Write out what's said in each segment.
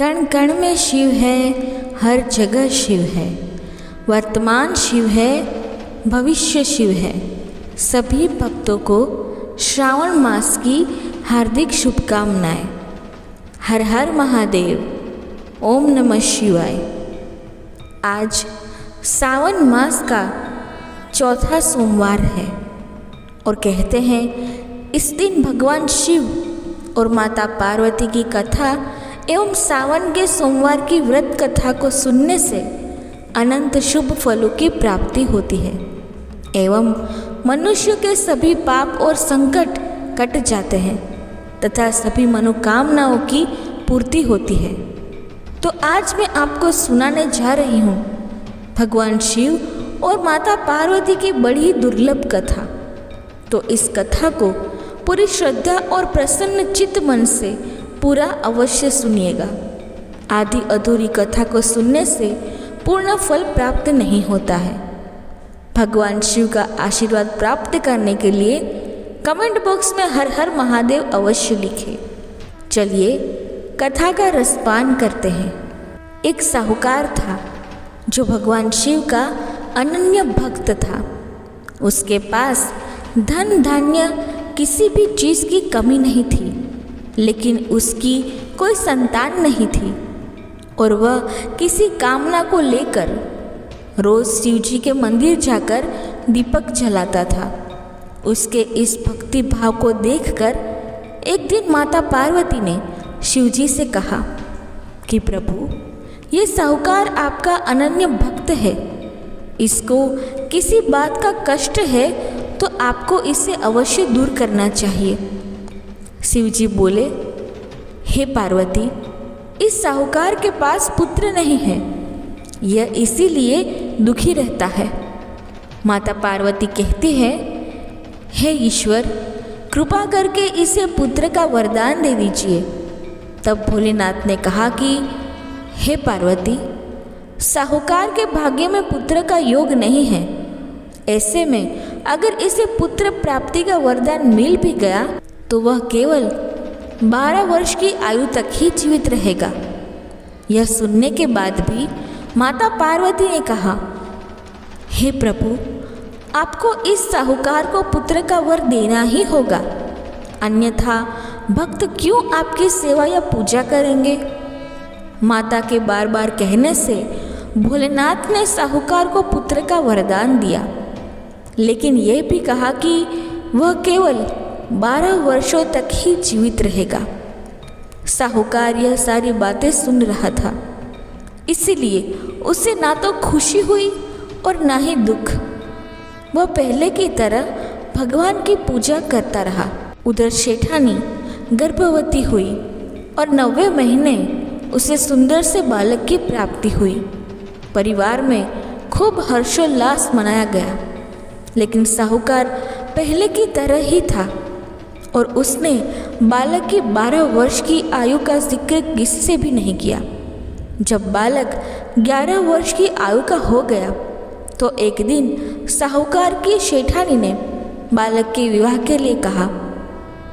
कण कण में शिव है, हर जगह शिव है। वर्तमान शिव है, भविष्य शिव है। सभी भक्तों को श्रावण मास की हार्दिक शुभकामनाएं। हर हर महादेव। ओम नमः शिवाय। आज सावन मास का चौथा सोमवार है और कहते हैं इस दिन भगवान शिव और माता पार्वती की कथा एवं सावन के सोमवार की व्रत कथा को सुनने से अनंत शुभ फलों की प्राप्ति होती है एवं मनुष्य के सभी पाप और संकट कट जाते हैं तथा सभी मनोकामनाओं की पूर्ति होती है। तो आज मैं आपको सुनाने जा रही हूँ भगवान शिव और माता पार्वती की बड़ी दुर्लभ कथा। तो इस कथा को पूरी श्रद्धा और प्रसन्न चित्त मन से पूरा अवश्य सुनिएगा। आधी अधूरी कथा को सुनने से पूर्ण फल प्राप्त नहीं होता है। भगवान शिव का आशीर्वाद प्राप्त करने के लिए कमेंट बॉक्स में हर हर महादेव अवश्य लिखें। चलिए कथा का रसपान करते हैं। एक साहूकार था जो भगवान शिव का अनन्य भक्त था। उसके पास धन धान्य किसी भी चीज़ की कमी नहीं थी, लेकिन उसकी कोई संतान नहीं थी और वह किसी कामना को लेकर रोज शिव जी के मंदिर जाकर दीपक जलाता था। उसके इस भक्ति भाव को देखकर एक दिन माता पार्वती ने शिव जी से कहा कि प्रभु, ये साहूकार आपका अनन्य भक्त है, इसको किसी बात का कष्ट है तो आपको इसे अवश्य दूर करना चाहिए। शिव जी बोले, हे पार्वती, इस साहूकार के पास पुत्र नहीं है, यह इसीलिए दुखी रहता है। माता पार्वती कहती है, हे ईश्वर, कृपा करके इसे पुत्र का वरदान दे दीजिए। तब भोलेनाथ ने कहा कि हे पार्वती, साहूकार के भाग्य में पुत्र का योग नहीं है। ऐसे में अगर इसे पुत्र प्राप्ति का वरदान मिल भी गया तो वह केवल 12 वर्ष की आयु तक ही जीवित रहेगा। यह सुनने के बाद भी माता पार्वती ने कहा, हे प्रभु, आपको इस साहूकार को पुत्र का वर देना ही होगा, अन्यथा भक्त क्यों आपकी सेवा या पूजा करेंगे। माता के बार बार कहने से भोलेनाथ ने साहूकार को पुत्र का वरदान दिया, लेकिन यह भी कहा कि वह केवल 12 वर्षों तक ही जीवित रहेगा। साहूकार यह सारी बातें सुन रहा था, इसीलिए उसे ना तो खुशी हुई और ना ही दुख। वह पहले की तरह भगवान की पूजा करता रहा। उधर शेठानी गर्भवती हुई और 9वें महीने उसे सुंदर से बालक की प्राप्ति हुई। परिवार में खूब हर्षोल्लास मनाया गया, लेकिन साहूकार पहले की तरह ही था और उसने बालक की 12 वर्ष की आयु का जिक्र किसी से भी नहीं किया। जब बालक 11 वर्ष की आयु का हो गया तो एक दिन साहूकार की शेठानी ने बालक के विवाह के लिए कहा।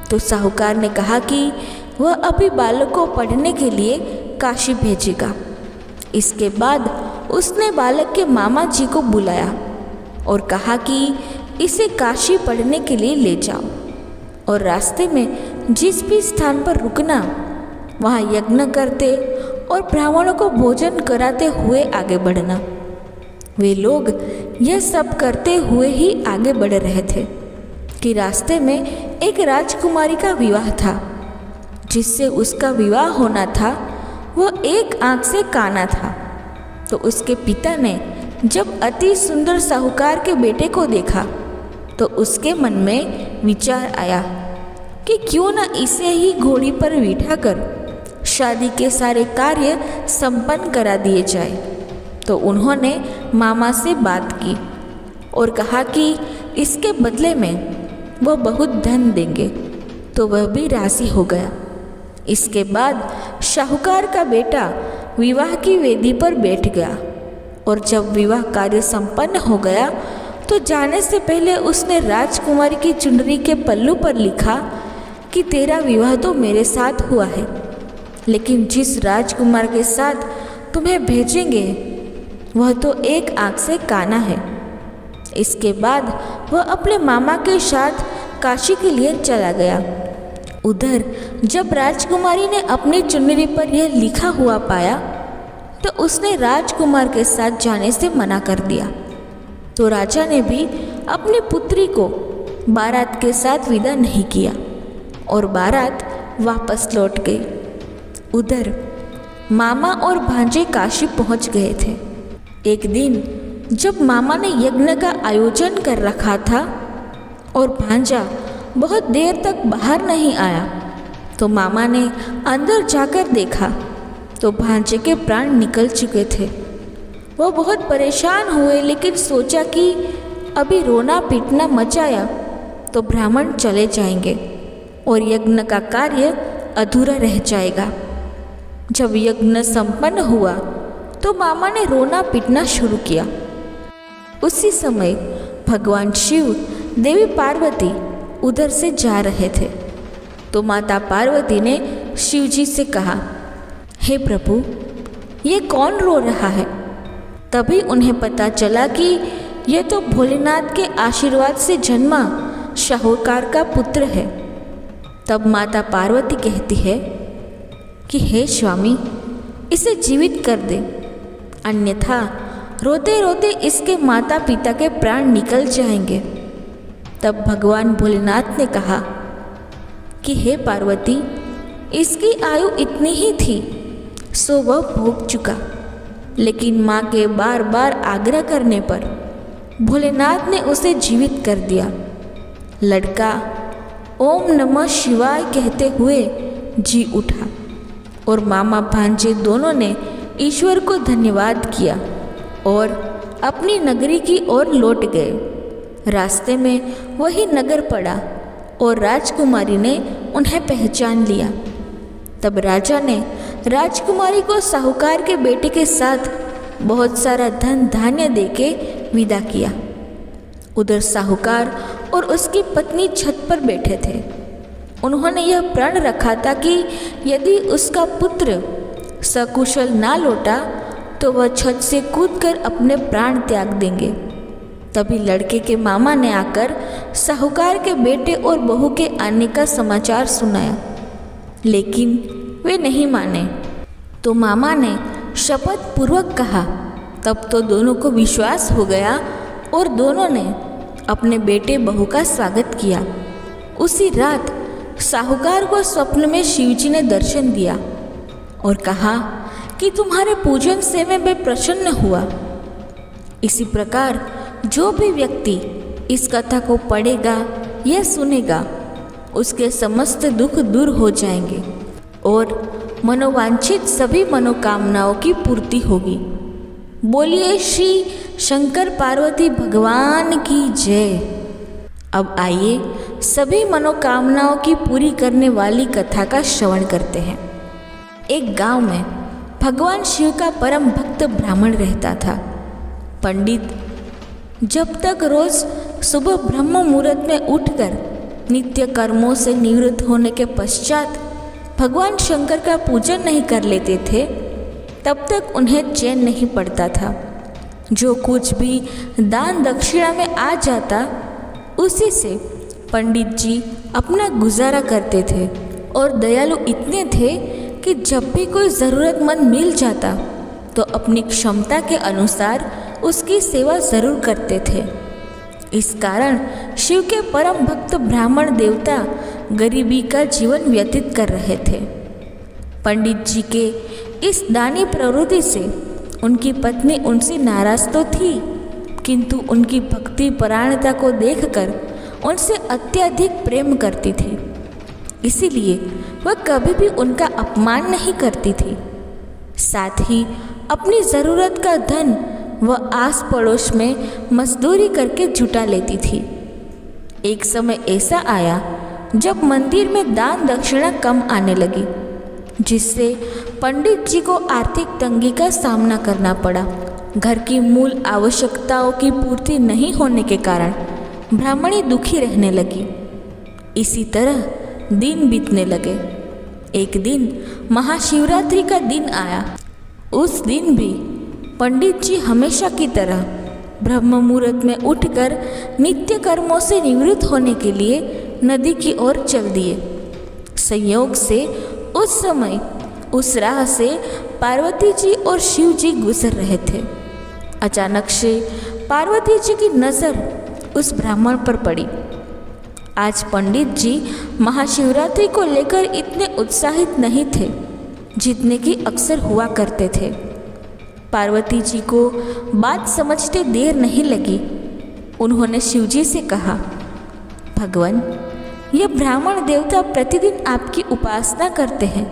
तो साहूकार ने कहा कि वह अभी बालक को पढ़ने के लिए काशी भेजेगा। इसके बाद उसने बालक के मामा जी को बुलाया और कहा कि इसे काशी पढ़ने के लिए ले जाओ और रास्ते में जिस भी स्थान पर रुकना वहाँ यज्ञ करते और ब्राह्मणों को भोजन कराते हुए आगे बढ़ना। वे लोग यह सब करते हुए ही आगे बढ़ रहे थे कि रास्ते में एक राजकुमारी का विवाह था। जिससे उसका विवाह होना था वह एक आँख से काना था। तो उसके पिता ने जब अति सुंदर साहूकार के बेटे को देखा तो उसके मन में विचार आया कि क्यों न इसे ही घोड़ी पर बिठाकर शादी के सारे कार्य संपन्न करा दिए जाए। तो उन्होंने मामा से बात की और कहा कि इसके बदले में वह बहुत धन देंगे। तो वह भी राजी हो गया। इसके बाद साहूकार का बेटा विवाह की वेदी पर बैठ गया और जब विवाह कार्य संपन्न हो गया तो जाने से पहले उसने राजकुमारी की चुनरी के पल्लू पर लिखा कि तेरा विवाह तो मेरे साथ हुआ है, लेकिन जिस राजकुमार के साथ तुम्हें भेजेंगे वह तो एक आंख से काना है। इसके बाद वह अपने मामा के साथ काशी के लिए चला गया। उधर जब राजकुमारी ने अपनी चुनरी पर यह लिखा हुआ पाया तो उसने राजकुमार के साथ जाने से मना कर दिया। तो राजा ने भी अपनी पुत्री को बारात के साथ विदा नहीं किया और बारात वापस लौट गई। उधर मामा और भांजे काशी पहुंच गए थे। एक दिन जब मामा ने यज्ञ का आयोजन कर रखा था और भांजा बहुत देर तक बाहर नहीं आया तो मामा ने अंदर जाकर देखा तो भांजे के प्राण निकल चुके थे। वह बहुत परेशान हुए, लेकिन सोचा कि अभी रोना पीटना मचाया तो ब्राह्मण चले जाएंगे और यज्ञ का कार्य अधूरा रह जाएगा। जब यज्ञ संपन्न हुआ तो मामा ने रोना पीटना शुरू किया। उसी समय भगवान शिव देवी पार्वती उधर से जा रहे थे तो माता पार्वती ने शिव जी से कहा, हे प्रभु, ये कौन रो रहा है? तभी उन्हें पता चला कि यह तो भोलेनाथ के आशीर्वाद से जन्मा शाहूकार का पुत्र है। तब माता पार्वती कहती है कि हे स्वामी, इसे जीवित कर दे, अन्यथा रोते रोते इसके माता पिता के प्राण निकल जाएंगे। तब भगवान भोलेनाथ ने कहा कि हे पार्वती, इसकी आयु इतनी ही थी सो वह भोग चुका। लेकिन माँ के बार बार आग्रह करने पर भोलेनाथ ने उसे जीवित कर दिया। लड़का ओम नमः शिवाय कहते हुए जी उठा और मामा भांजे दोनों ने ईश्वर को धन्यवाद किया और अपनी नगरी की ओर लौट गए। रास्ते में वही नगर पड़ा और राजकुमारी ने उन्हें पहचान लिया। तब राजा ने राजकुमारी को साहूकार के बेटे के साथ बहुत सारा धन धान्य देके विदा किया। उधर साहूकार और उसकी पत्नी छत पर बैठे थे। उन्होंने यह प्रण रखा था कि यदि उसका पुत्र सकुशल ना लौटा तो वह छत से कूदकर अपने प्राण त्याग देंगे। तभी लड़के के मामा ने आकर साहूकार के बेटे और बहू के आने का समाचार सुनाया, लेकिन वे नहीं माने। तो मामा ने शपथ पूर्वक कहा। तब तो दोनों को विश्वास हो गया और दोनों ने अपने बेटे बहू का स्वागत किया। उसी रात साहूकार को स्वप्न में शिवजी ने दर्शन दिया और कहा कि तुम्हारे पूजन से मैं प्रसन्न हुआ। इसी प्रकार जो भी व्यक्ति इस कथा को पढ़ेगा या सुनेगा उसके समस्त दुख दूर हो जाएंगे और मनोवांछित सभी मनोकामनाओं की पूर्ति होगी। बोलिए श्री शंकर पार्वती भगवान की जय। अब आइए सभी मनोकामनाओं की पूरी करने वाली कथा का श्रवण करते हैं। एक गांव में भगवान शिव का परम भक्त ब्राह्मण रहता था। पंडित जब तक रोज सुबह ब्रह्म मुहूर्त में उठकर नित्य कर्मों से निवृत्त होने के पश्चात भगवान शंकर का पूजन नहीं कर लेते थे, तब तक उन्हें चैन नहीं पड़ता था। जो कुछ भी दान दक्षिणा में आ जाता उसी से पंडित जी अपना गुजारा करते थे और दयालु इतने थे कि जब भी कोई ज़रूरतमंद मिल जाता तो अपनी क्षमता के अनुसार उसकी सेवा ज़रूर करते थे। इस कारण शिव के परम भक्त ब्राह्मण देवता गरीबी का जीवन व्यतीत कर रहे थे। पंडित जी के इस दानी प्रवृत्ति से उनकी पत्नी उनसे नाराज तो थी, किंतु उनकी भक्ति परायणता को देखकर उनसे अत्यधिक प्रेम करती थी। इसीलिए वह कभी भी उनका अपमान नहीं करती थी। साथ ही अपनी ज़रूरत का धन वह आस पड़ोस में मजदूरी करके जुटा लेती थी। एक समय ऐसा आया जब मंदिर में दान दक्षिणा कम आने लगी, जिससे पंडित जी को आर्थिक तंगी का सामना करना पड़ा। घर की मूल आवश्यकताओं की पूर्ति नहीं होने के कारण ब्राह्मणी दुखी रहने लगी। इसी तरह दिन बीतने लगे। एक दिन महाशिवरात्रि का दिन आया। उस दिन भी पंडित जी हमेशा की तरह ब्रह्म मुहूर्त में उठकर नित्य कर्मों से निवृत्त होने के लिए नदी की ओर चल दिए। संयोग से उस समय उस राह से पार्वती जी और शिव जी गुजर रहे थे। अचानक से पार्वती जी की नज़र उस ब्राह्मण पर पड़ी। आज पंडित जी महाशिवरात्रि को लेकर इतने उत्साहित नहीं थे जितने कि अक्सर हुआ करते थे। पार्वती जी को बात समझते देर नहीं लगी। उन्होंने शिव जी से कहा, भगवान, यह ब्राह्मण देवता प्रतिदिन आपकी उपासना करते हैं,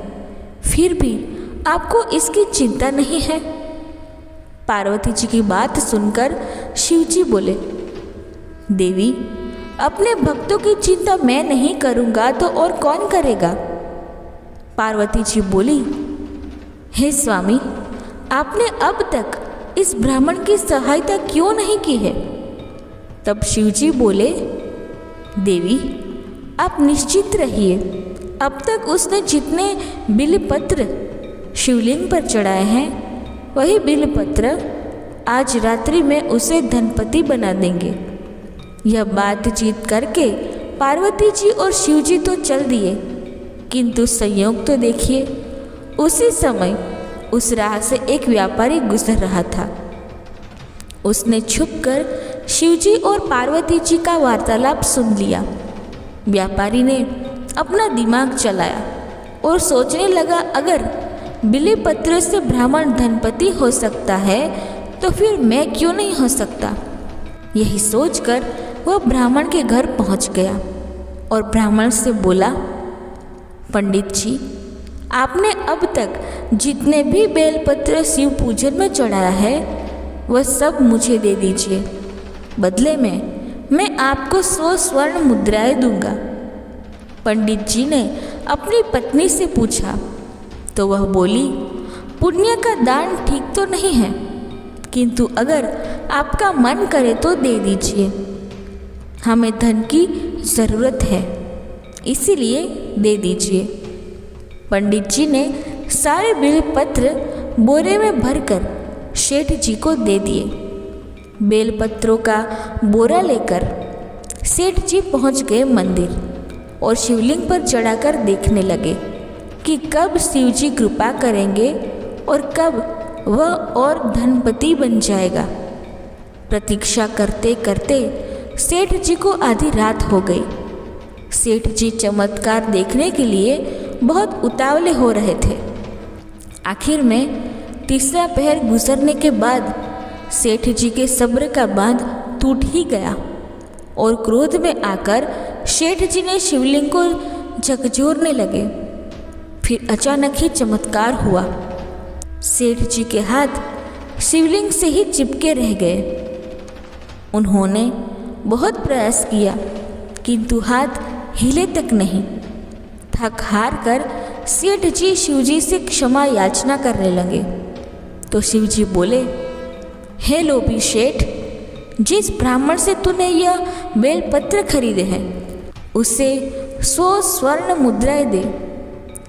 फिर भी आपको इसकी चिंता नहीं है। पार्वती जी की बात सुनकर शिव जी बोले, देवी, अपने भक्तों की चिंता मैं नहीं करूँगा तो और कौन करेगा। पार्वती जी बोली, हे स्वामी, आपने अब तक इस ब्राह्मण की सहायता क्यों नहीं की है। तब शिव जी बोले, देवी, आप निश्चित रहिए, अब तक उसने जितने बिल्वपत्र शिवलिंग पर चढ़ाए हैं वही बिल्वपत्र आज रात्रि में उसे धनपति बना देंगे। यह बातचीत करके पार्वती जी और शिव जी तो चल दिए, किंतु संयोग तो देखिए, उसी समय उस राह से एक व्यापारी गुजर रहा था। उसने छुपकर शिव जी और पार्वती जी का वार्तालाप सुन लिया। व्यापारी ने अपना दिमाग चलाया और सोचने लगा, अगर बिल्वपत्र से ब्राह्मण धनपति हो सकता है तो फिर मैं क्यों नहीं हो सकता। यही सोचकर वह ब्राह्मण के घर पहुंच गया और ब्राह्मण से बोला, पंडित जी, आपने अब तक जितने भी बेलपत्र शिव पूजन में चढ़ाया है वह सब मुझे दे दीजिए। बदले में मैं आपको 100 स्वर्ण मुद्राएं दूंगा। पंडित जी ने अपनी पत्नी से पूछा तो वह बोली, पुण्य का दान ठीक तो नहीं है, किंतु अगर आपका मन करे तो दे दीजिए। हमें धन की ज़रूरत है, इसीलिए दे दीजिए। पंडित जी ने सारे बिल्वपत्र बोरे में भरकर सेठ जी को दे दिए। बेलपत्रों का बोरा लेकर सेठ जी पहुंच गए मंदिर और शिवलिंग पर चढ़ाकर देखने लगे कि कब शिव जी कृपा करेंगे और कब वह और धनपति बन जाएगा। प्रतीक्षा करते करते सेठ जी को आधी रात हो गई। सेठ जी चमत्कार देखने के लिए बहुत उतावले हो रहे थे। आखिर में तीसरा पहर गुजरने के बाद सेठ जी के सब्र का बांध टूट ही गया और क्रोध में आकर सेठ जी ने शिवलिंग को झकझोरने लगे। फिर अचानक ही चमत्कार हुआ। सेठ जी के हाथ शिवलिंग से ही चिपके रह गए। उन्होंने बहुत प्रयास किया, किंतु हाथ हिले तक नहीं। थक हार कर सेठ जी शिव जी से क्षमा याचना करने लगे तो शिव जी बोले, हे लोभी सेठ, जिस ब्राह्मण से तूने यह बेलपत्र खरीदे हैं उसे 100 स्वर्ण मुद्राएं दे,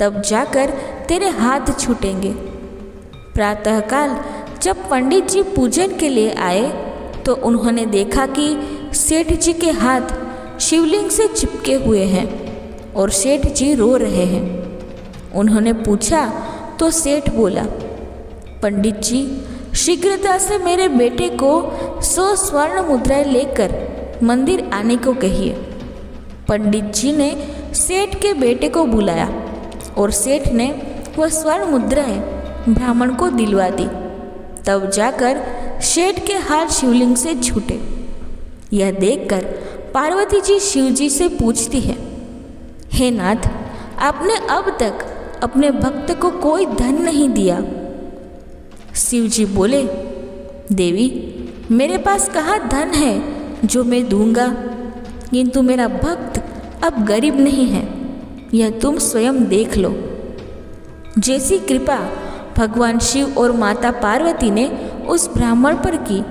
तब जाकर तेरे हाथ छूटेंगे। प्रातःकाल जब पंडित जी पूजन के लिए आए तो उन्होंने देखा कि सेठ जी के हाथ शिवलिंग से चिपके हुए हैं और सेठ जी रो रहे हैं। उन्होंने पूछा तो सेठ बोला, पंडित जी, शीघ्रता से मेरे बेटे को 100 स्वर्ण मुद्राएं लेकर मंदिर आने को कहिए। पंडित जी ने सेठ के बेटे को बुलाया और सेठ ने वह स्वर्ण मुद्राएं ब्राह्मण को दिलवा दी। तब जाकर सेठ के हाथ शिवलिंग से छूटे। यह देखकर पार्वती जी शिव जी से पूछती है, हे नाथ, आपने अब तक अपने भक्त को कोई धन नहीं दिया। शिव जी बोले, देवी, मेरे पास कहाँ धन है जो मैं दूंगा, किंतु मेरा भक्त अब गरीब नहीं है, यह तुम स्वयं देख लो। जैसी कृपा भगवान शिव और माता पार्वती ने उस ब्राह्मण पर की,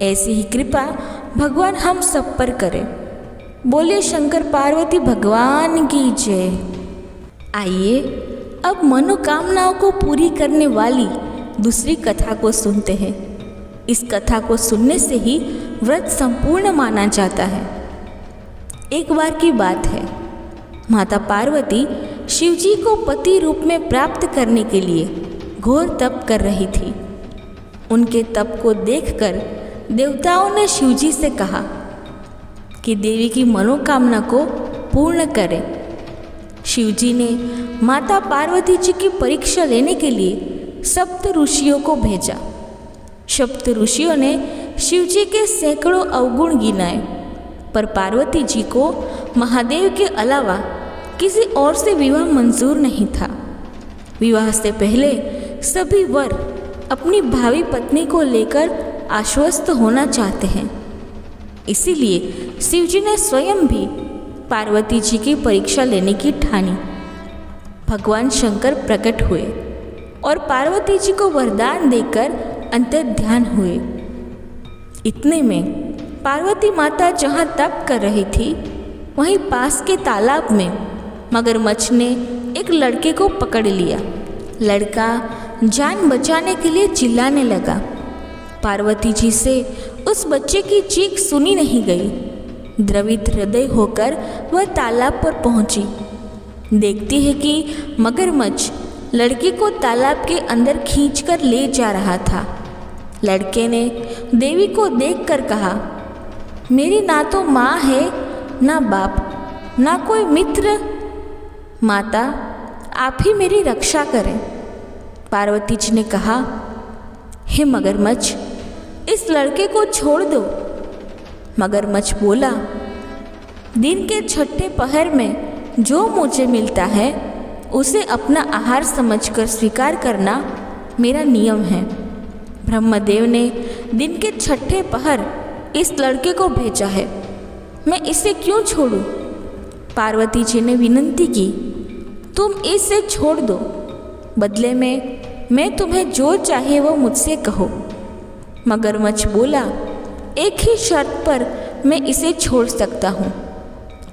ऐसी ही कृपा भगवान हम सब पर करे। बोले शंकर पार्वती भगवान की जय। आइए अब मनोकामनाओं को पूरी करने वाली दूसरी कथा को सुनते हैं। इस कथा को सुनने से ही व्रत संपूर्ण माना जाता है। एक बार की बात है, माता पार्वती शिवजी को पति रूप में प्राप्त करने के लिए घोर तप कर रही थी। उनके तप को देखकर देवताओं ने शिवजी से कहा कि देवी की मनोकामना को पूर्ण करें। शिवजी ने माता पार्वती जी की परीक्षा लेने के लिए सप्त ऋषियों को भेजा। सप्त ऋषियों ने शिवजी के सैकड़ों अवगुण गिनाए, पर पार्वती जी को महादेव के अलावा किसी और से विवाह मंजूर नहीं था। विवाह से पहले सभी वर अपनी भावी पत्नी को लेकर आश्वस्त होना चाहते हैं। इसीलिए शिवजी ने स्वयं भी पार्वती जी की परीक्षा लेने की ठानी। भगवान शंकर प्रकट हुए और पार्वती जी को वरदान देकर अंतर्ध्यान हुए। इतने में पार्वती माता जहाँ तप कर रही थी, वहीं पास के तालाब में मगरमच्छ ने एक लड़के को पकड़ लिया। लड़का जान बचाने के लिए चिल्लाने लगा। पार्वती जी से उस बच्चे की चीख सुनी नहीं गई। द्रवित हृदय होकर वह तालाब पर पहुंची। देखती है कि मगरमच्छ लड़की को तालाब के अंदर खींचकर ले जा रहा था। लड़के ने देवी को देखकर कहा, मेरी ना तो माँ है, ना बाप, ना कोई मित्र। माता, आप ही मेरी रक्षा करें। पार्वती जी ने कहा, हे मगरमच्छ, इस लड़के को छोड़ दो। मगरमच्छ बोला, दिन के छठे पहर में जो मुझे मिलता है उसे अपना आहार समझकर स्वीकार करना मेरा नियम है। ब्रह्मदेव ने दिन के छठे पहर इस लड़के को भेजा है, मैं इसे क्यों छोड़ूं? पार्वती जी ने विनती की, तुम इसे छोड़ दो, बदले में मैं तुम्हें जो चाहे वो मुझसे कहो। मगरमच्छ बोला, एक ही शर्त पर मैं इसे छोड़ सकता हूँ।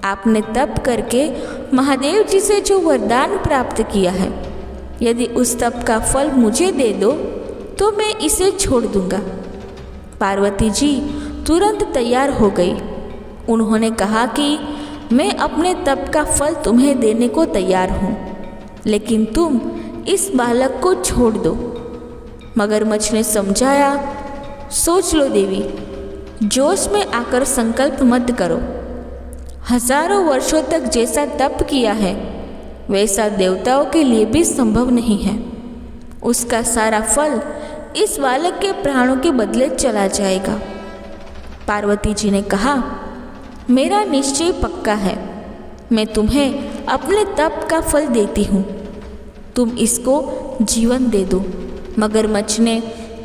आपने तप करके महादेव जी से जो वरदान प्राप्त किया है, यदि उस तप का फल मुझे दे दो तो मैं इसे छोड़ दूंगा। पार्वती जी तुरंत तैयार हो गई। उन्होंने कहा कि मैं अपने तप का फल तुम्हें देने को तैयार हूँ, लेकिन तुम इस बालक को छोड़ दो। मगरमच्छ ने समझाया, सोच लो देवी, जोश में आकर संकल्प मत करो। हजारों वर्षों तक जैसा तप किया है वैसा देवताओं के लिए भी संभव नहीं है। उसका सारा फल इस बालक के प्राणों के बदले चला जाएगा। पार्वती जी ने कहा, मेरा निश्चय पक्का है, मैं तुम्हें अपने तप का फल देती हूँ, तुम इसको जीवन दे दो। मगरमच्छ ने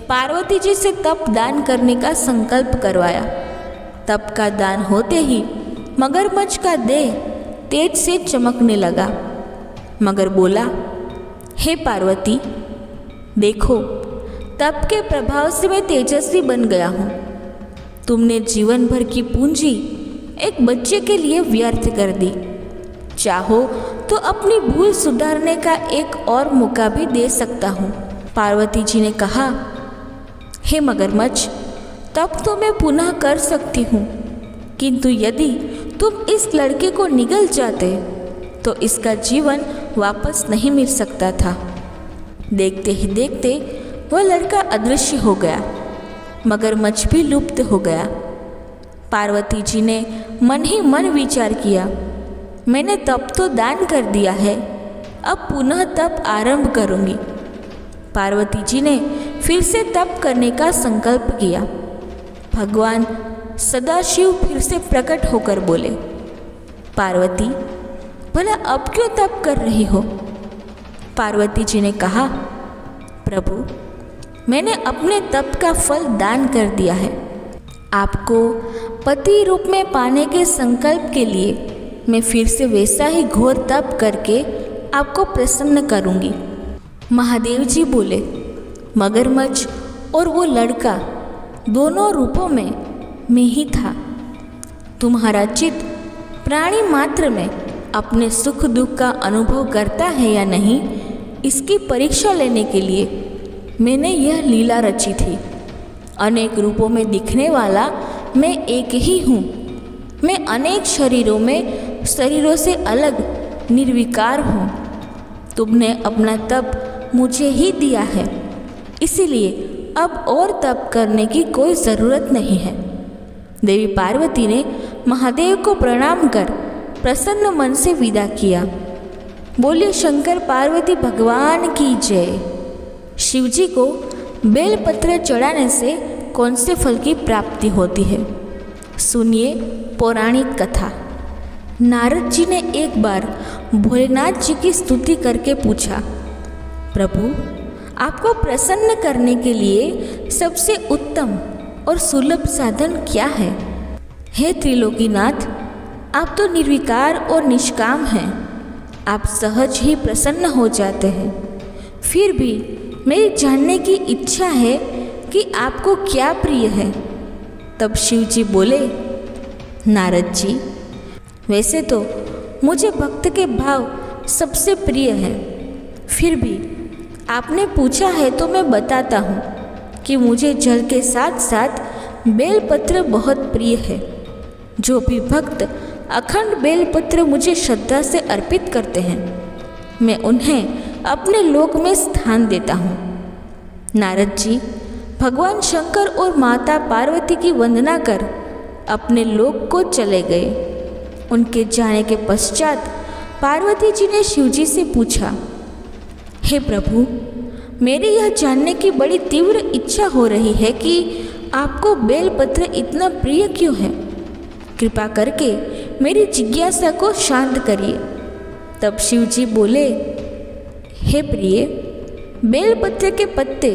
पार्वती जी से तप दान करने का संकल्प करवाया। तप का दान होते ही मगरमच्छ का देह तेज से चमकने लगा। मगर बोला, हे पार्वती, देखो, तप के प्रभाव से मैं तेजस्वी बन गया हूँ। तुमने जीवन भर की पूंजी एक बच्चे के लिए व्यर्थ कर दी। चाहो तो अपनी भूल सुधारने का एक और मौका भी दे सकता हूँ। पार्वती जी ने कहा, हे मगरमच्छ, तब तो मैं पुनः कर सकती हूँ, किंतु यदि तुम इस लड़के को निगल जाते तो इसका जीवन वापस नहीं मिल सकता था। देखते ही देखते वह लड़का अदृश्य हो गया। मगरमच्छ भी लुप्त हो गया। पार्वती जी ने मन ही मन विचार किया, मैंने तप तो दान कर दिया है, अब पुनः तप आरंभ करूंगी। पार्वती जी ने फिर से तप करने का संकल्प किया। भगवान सदाशिव फिर से प्रकट होकर बोले, पार्वती, भला अब क्यों तप कर रही हो? पार्वती जी ने कहा, प्रभु, मैंने अपने तप का फल दान कर दिया है। आपको पति रूप में पाने के संकल्प के लिए मैं फिर से वैसा ही घोर तप करके आपको प्रसन्न करूंगी। महादेव जी बोले, मगरमच्छ और वो लड़का दोनों रूपों में मैं ही था। तुम्हारा चित्त प्राणी मात्र में अपने सुख दुख का अनुभव करता है या नहीं, इसकी परीक्षा लेने के लिए मैंने यह लीला रची थी। अनेक रूपों में दिखने वाला मैं एक ही हूँ। मैं अनेक शरीरों से अलग निर्विकार हूँ। तुमने अपना तप मुझे ही दिया है, इसीलिए अब और तप करने की कोई ज़रूरत नहीं है। देवी पार्वती ने महादेव को प्रणाम कर प्रसन्न मन से विदा किया। बोलिए शंकर पार्वती भगवान की जय। शिवजी को बेलपत्र चढ़ाने से कौन से फल की प्राप्ति होती है? सुनिए पौराणिक कथा। नारद जी ने एक बार भोलेनाथ जी की स्तुति करके पूछा, प्रभु आपको प्रसन्न करने के लिए सबसे उत्तम और सुलभ साधन क्या है? हे त्रिलोकीनाथ, आप तो निर्विकार और निष्काम हैं। आप सहज ही प्रसन्न हो जाते हैं। फिर भी मेरी जानने की इच्छा है कि आपको क्या प्रिय है। तब शिव जी बोले, नारद जी, वैसे तो मुझे भक्त के भाव सबसे प्रिय है, फिर भी आपने पूछा है तो मैं बताता हूँ कि मुझे जल के साथ साथ बेलपत्र बहुत प्रिय है। जो भी भक्त अखंड बेलपत्र मुझे श्रद्धा से अर्पित करते हैं, मैं उन्हें अपने लोक में स्थान देता हूँ। नारद जी भगवान शंकर और माता पार्वती की वंदना कर अपने लोक को चले गए। उनके जाने के पश्चात पार्वती जी ने शिवजी से पूछा, हे प्रभु, मेरी यह जानने की बड़ी तीव्र इच्छा हो रही है कि आपको बेलपत्र इतना प्रिय क्यों है। कृपा करके मेरी जिज्ञासा को शांत करिए। तब शिवजी बोले, हे प्रिय, बेलपत्र के पत्ते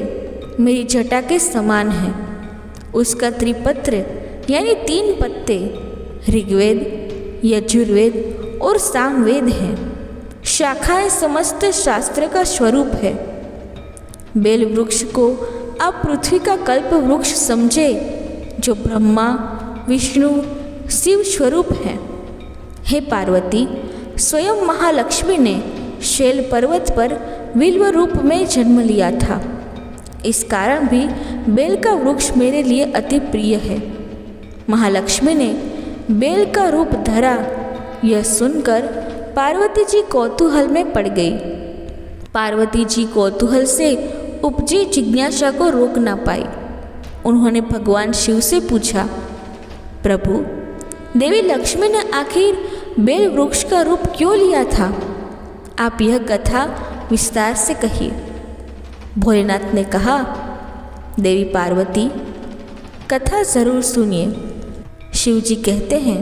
मेरी जटा के समान हैं। उसका त्रिपत्र यानी 3 पत्ते ऋग्वेद, यजुर्वेद और सामवेद हैं। शाखाएं समस्त शास्त्र का स्वरूप है। बेल वृक्ष को आप पृथ्वी का कल्प वृक्ष समझे, जो ब्रह्मा विष्णु शिव स्वरूप है। हे पार्वती, स्वयं महालक्ष्मी ने शैल पर्वत पर बिल्व रूप में जन्म लिया था। इस कारण भी बेल का वृक्ष मेरे लिए अति प्रिय है। महालक्ष्मी ने बेल का रूप धरा, यह सुनकर पार्वती जी कौतूहल में पड़ गई। पार्वती जी कौतूहल से उपजी जिज्ञासा को रोक ना पाई। उन्होंने भगवान शिव से पूछा, प्रभु, देवी लक्ष्मी ने आखिर बेल वृक्ष का रूप क्यों लिया था? आप यह कथा विस्तार से कहिए। भोलेनाथ ने कहा, देवी पार्वती, कथा जरूर सुनिए। शिव जी कहते हैं,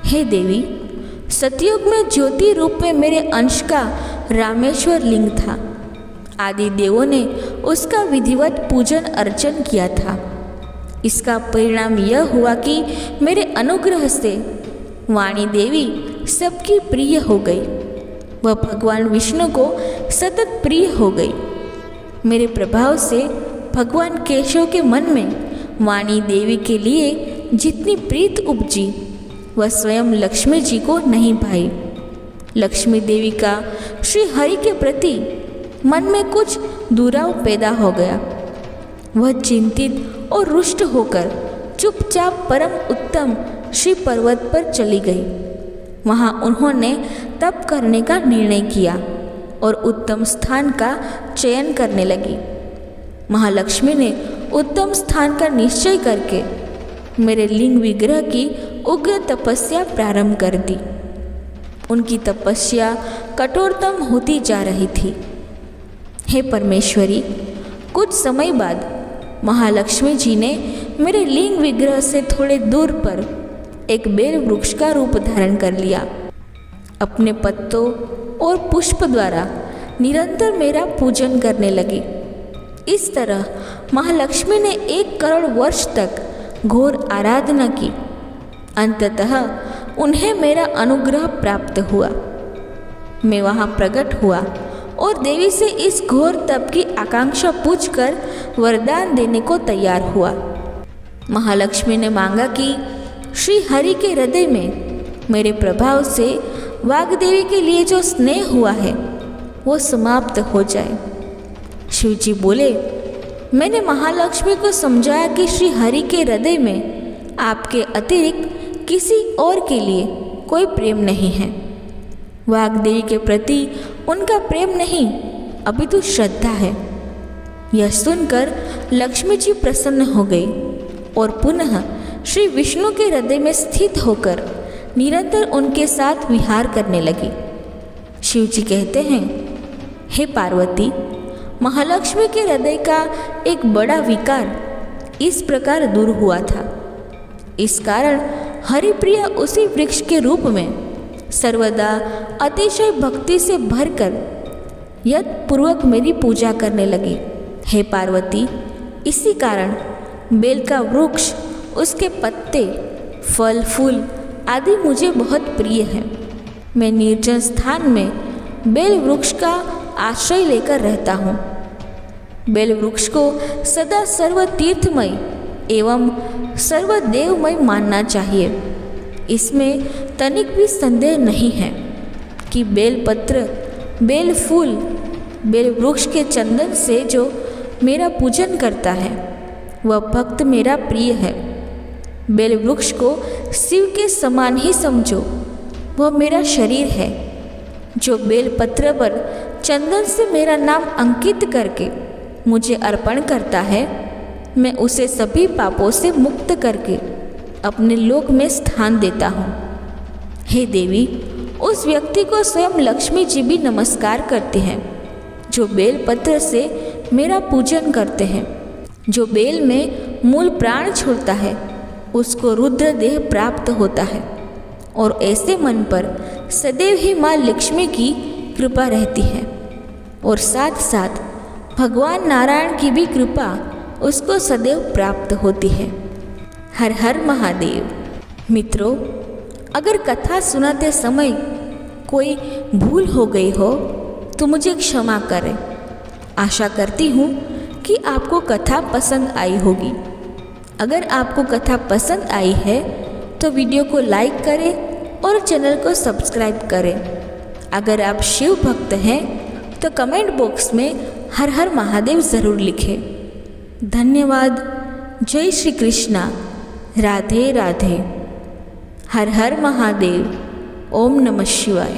हे देवी, सतयुग में ज्योति रूप में मेरे अंश का रामेश्वर लिंग था। आदि देवों ने उसका विधिवत पूजन अर्चन किया था। इसका परिणाम यह हुआ कि मेरे अनुग्रह से वाणी देवी सबकी प्रिय हो गई। वह भगवान विष्णु को सतत प्रिय हो गई। मेरे प्रभाव से भगवान केशव के मन में वाणी देवी के लिए जितनी प्रीत उपजी, वह स्वयं लक्ष्मी जी को नहीं भाई। लक्ष्मी देवी का श्री हरि के प्रति मन में कुछ दुराव पैदा हो गया। वह चिंतित और रुष्ट होकर चुपचाप परम उत्तम श्री पर्वत पर चली गई। वहाँ उन्होंने तप करने का निर्णय किया और उत्तम स्थान का चयन करने लगी। महालक्ष्मी ने उत्तम स्थान का निश्चय करके मेरे लिंग विग्रह की उग्र तपस्या प्रारंभ कर दी। उनकी तपस्या कठोरतम होती जा रही थी। हे परमेश्वरी, कुछ समय बाद महालक्ष्मी जी ने मेरे लिंग विग्रह से थोड़े दूर पर एक बेल वृक्ष का रूप धारण कर लिया। अपने पत्तों और पुष्प द्वारा निरंतर मेरा पूजन करने लगी। इस तरह महालक्ष्मी ने 1 करोड़ वर्ष तक घोर आराधना की। अंततः उन्हें मेरा अनुग्रह प्राप्त हुआ। मैं वहाँ प्रकट हुआ और देवी से इस घोर तप की आकांक्षा पूछकर वरदान देने को तैयार हुआ। महालक्ष्मी ने मांगा कि श्री हरि के हृदय में मेरे प्रभाव से वाग्देवी के लिए जो स्नेह हुआ है वो समाप्त हो जाए। शिव जी बोले, मैंने महालक्ष्मी को समझाया कि श्री हरि के हृदय में आपके अतिरिक्त किसी और के लिए कोई प्रेम नहीं है। वाग्देवी के प्रति उनका प्रेम नहीं अपितु श्रद्धा है। यह सुनकर लक्ष्मी जी प्रसन्न हो गई और पुनः श्री विष्णु के हृदय में स्थित होकर निरंतर उनके साथ विहार करने लगी। शिव जी कहते हैं, हे पार्वती, महालक्ष्मी के हृदय का एक बड़ा विकार इस प्रकार दूर हुआ था। इस कारण हरिप्रिया उसी वृक्ष के रूप में सर्वदा अतिशय भक्ति से भरकर यत्पूर्वक मेरी पूजा करने लगी। हे पार्वती, इसी कारण बेल का वृक्ष, उसके पत्ते, फल फूल आदि मुझे बहुत प्रिय है। मैं निर्जन स्थान में बेल वृक्ष का आश्रय लेकर रहता हूँ। बेल वृक्ष को सदा सर्व तीर्थमय एवं सर्वदेवमय मानना चाहिए। इसमें तनिक भी संदेह नहीं है कि बेलपत्र, बेल फूल, बेल वृक्ष के चंदन से जो मेरा पूजन करता है वह भक्त मेरा प्रिय है। बेल वृक्ष को शिव के समान ही समझो, वह मेरा शरीर है। जो बेल पत्र पर चंदन से मेरा नाम अंकित करके मुझे अर्पण करता है, मैं उसे सभी पापों से मुक्त करके अपने लोक में स्थान देता हूँ। हे देवी, उस व्यक्ति को स्वयं लक्ष्मी जी भी नमस्कार करते हैं जो बेल पत्र से मेरा पूजन करते हैं। जो बेल में मूल प्राण छोड़ता है उसको रुद्र देह प्राप्त होता है और ऐसे मन पर सदैव ही माँ लक्ष्मी की कृपा रहती है और साथ साथ भगवान नारायण की भी कृपा उसको सदैव प्राप्त होती है। हर हर महादेव। मित्रों, अगर कथा सुनाते समय कोई भूल हो गई हो तो मुझे क्षमा करें। आशा करती हूँ कि आपको कथा पसंद आई होगी। अगर आपको कथा पसंद आई है तो वीडियो को लाइक करें और चैनल को सब्सक्राइब करें। अगर आप शिव भक्त हैं तो कमेंट बॉक्स में हर हर महादेव ज़रूर लिखें। धन्यवाद। जय श्री कृष्णा। राधे राधे। हर हर महादेव। ओम नमः शिवाय।